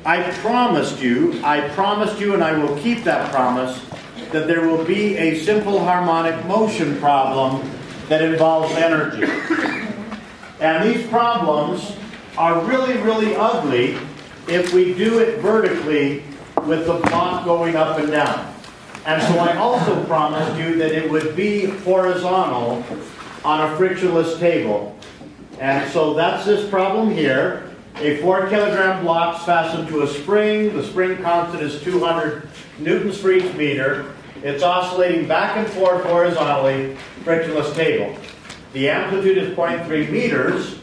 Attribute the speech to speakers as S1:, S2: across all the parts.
S1: I promised you, and I will keep that promise, that there will be a simple harmonic motion problem that involves energy. And these problems are really, really ugly if we do it vertically with the block going up and down. And so I also promised you that it would be horizontal on a frictionless table. And so that's this problem here. A 4-kilogram block is fastened to a spring. The spring constant is 200 newtons for each meter. It's oscillating back and forth horizontally, frictionless table. The amplitude is 0.3 meters.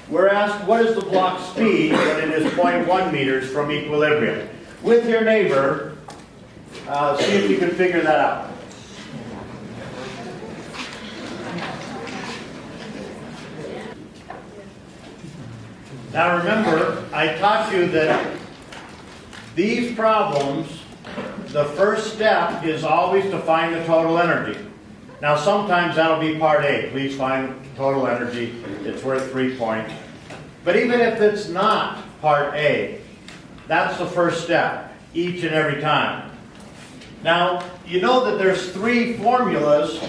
S1: We're asked, what is the block speed when it is 0.1 meters from equilibrium? With your neighbor, see if you can figure that out. Now remember, I taught you that these problems, the first step is always to find the total energy. Now sometimes that'll be part A. Please find total energy. It's worth 3 points. But even if it's not part A, that's the first step, each and every time. Now, you know that there's 3 formulas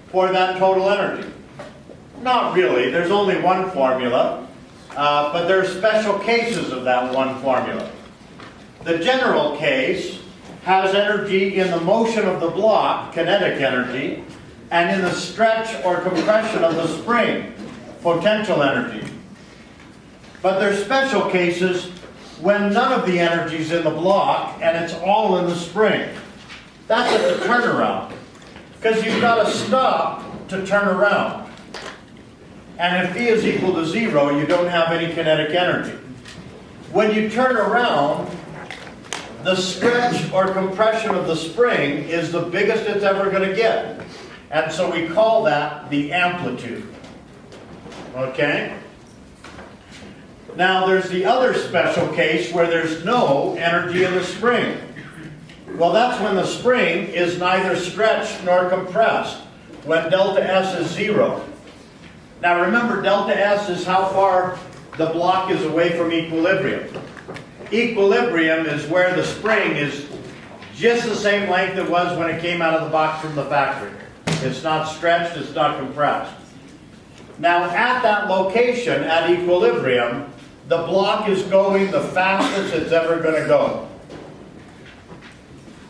S1: for that total energy. Not really. There's only one formula. But there are special cases of that one formula. The general case has energy in the motion of the block, kinetic energy, and in the stretch or compression of the spring, potential energy. But there are special cases when none of the energy is in the block and it's all in the spring. That's at the turnaround, because you've got to stop to turn around. And if V is equal to 0, you don't have any kinetic energy. When you turn around, the stretch or compression of the spring is the biggest it's ever going to get. And so we call that the amplitude. Okay? Now there's the other special case where there's no energy in the spring. Well, that's when the spring is neither stretched nor compressed, when delta S is 0. Now remember, delta S is how far the block is away from equilibrium. Equilibrium is where the spring is just the same length it was when it came out of the box from the factory. It's not stretched, it's not compressed. Now at that location, at equilibrium, the block is going the fastest it's ever going to go.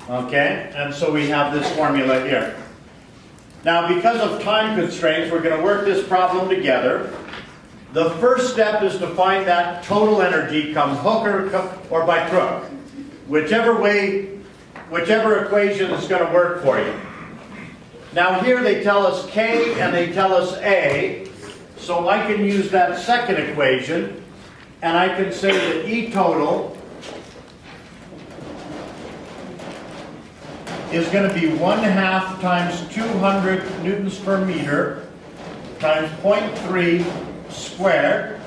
S1: Okay? And so we have this formula here. Now, because of time constraints, we're going to work this problem together. The first step is to find that total energy, come hook or by crook. Whichever equation is going to work for you. Now here they tell us K and they tell us A, so I can use that second equation, and I can say that E total is going to be 1/2 times 200 newtons per meter times 0.3 squared.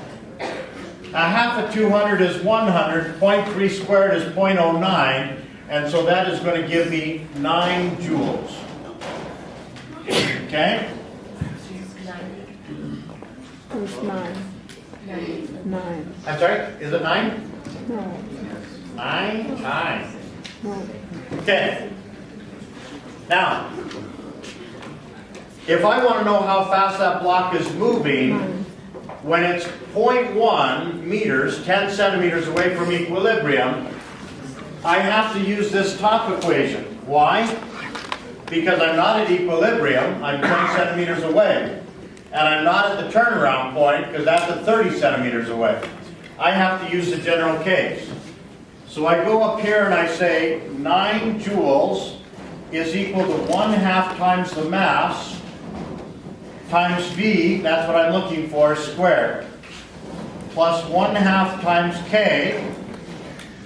S1: 1/2 of 200 is 100, 0.3 squared is 0.09, and so that is going to give me 9 joules. Okay?
S2: It's 9. 9.
S1: I'm sorry, is it 9?
S2: No.
S1: 9? 9.
S2: No.
S1: Okay. Now, if I want to know how fast that block is moving, when it's 0.1 meters, 10 centimeters away from equilibrium, I have to use this top equation. Why? Because I'm not at equilibrium, I'm 20 centimeters away. And I'm not at the turnaround point, because that's at 30 centimeters away. I have to use the general case. So I go up here and I say 9 joules is equal to 1/2 times the mass times V, that's what I'm looking for, squared, plus 1/2 times K,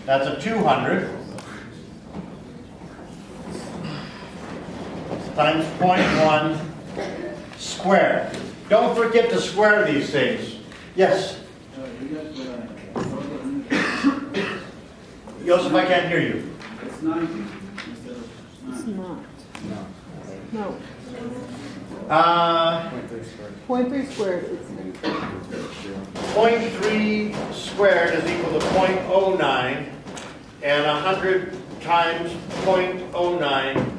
S1: that's a 200, times 0.1 squared. Don't forget to square these things. Yes? Joseph, I can't hear you.
S3: It's 90.
S2: It's not. No.
S1: 0.3
S2: 0.3 squared. It's
S1: 0.3 squared is equal to 0.09, and 100 times 0.09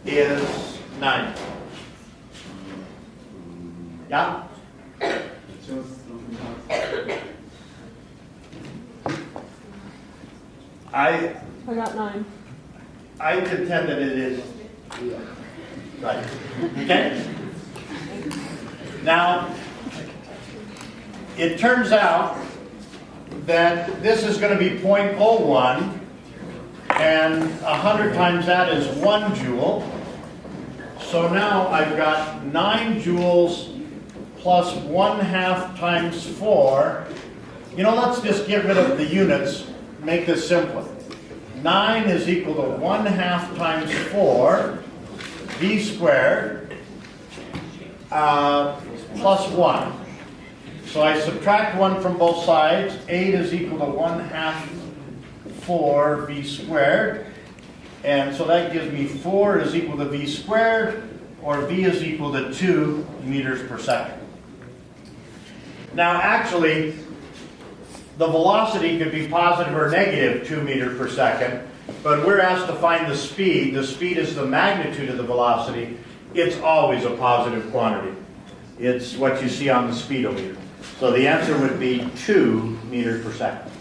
S1: is 9. Yeah? I
S2: got 9.
S1: I contend that it is right. Okay? Now, it turns out that this is going to be 0.01, and 100 times that is 1 joule. So now I've got 9 joules plus 1/2 times 4. You know, let's just get rid of the units, make this simpler. 9 is equal to 1/2 times 4, v squared, plus 1. So I subtract 1 from both sides. 8 is equal to 1/2 4 v squared. And so that gives me 4 is equal to v squared, or v is equal to 2 meters per second. Now actually, the velocity could be positive or negative 2 meters per second, but we're asked to find the speed. The speed is the magnitude of the velocity. It's always a positive quantity. It's what you see on the speedometer. So the answer would be 2 meters per second.